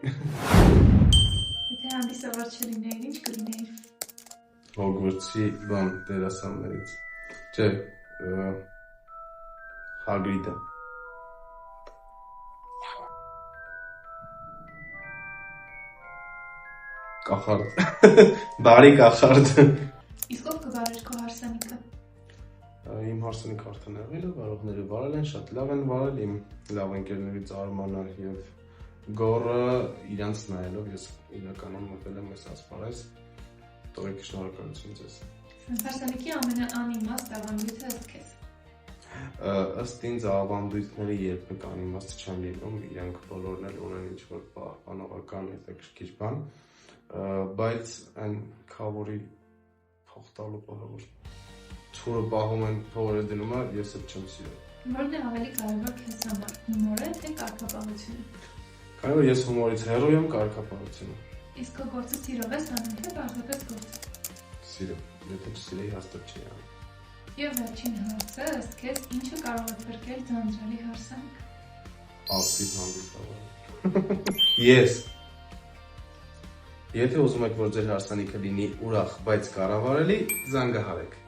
Եթե հանդիսավոր չլիներ, ինչ կլիներ։ Հոգվրտսի բան դերասաններից։ Չէ, Հագրիդը։ Կախարդ։ Բարի կախարդ։ Իսկ ով կվարեր քո հարսանիքը։ Իմ հարսանիքը արդեն եղել է, վարողները վարել են, շատ լավ են վարել, իմ լավ ընկերներից Արմանը եւ Գորը իրանց նայելով ես իրականում մտել եմ այս ասպարեզ։ Տորեք շնորհակալություն ձեզ։ Հարսանիքի ամենաանիմաստ ավանդույթը ըստ քեզ։ Ըստ ինձ ավանդույթները երբեք անիմաստ չեն լինում, իրանք բոլորն էլ ունեն ինչ-որ պահպանողական հետաքրքիր բան, բայց այն քավորի փող տալու պահը, որ թուրը պահում են փողերը դնում է, ես էլ չեմ սիրում։ Որն է ավելի կարևոր քեզ համար, հումորը թե կարգապահությունը։ Կարևոր ես հումորից հեռու եմ, կարգապահությունը։ Իսկ քո գործը սիրով ես անում, թե պարզապես գործ։ Սիրով, եթե չսիրեի հաստատ չի անում։ Եվ վերջին հարցը, ըստ քեզ ինչը կարող է փրկել ձանձրալի հարսանիք։ Ակտիվ հանդիսավոր։ Ես։ Եթե ուզում եք, որ ձեր հարսանիքը լինի ուրախ, բայց կառավարելի, զանգահարեք։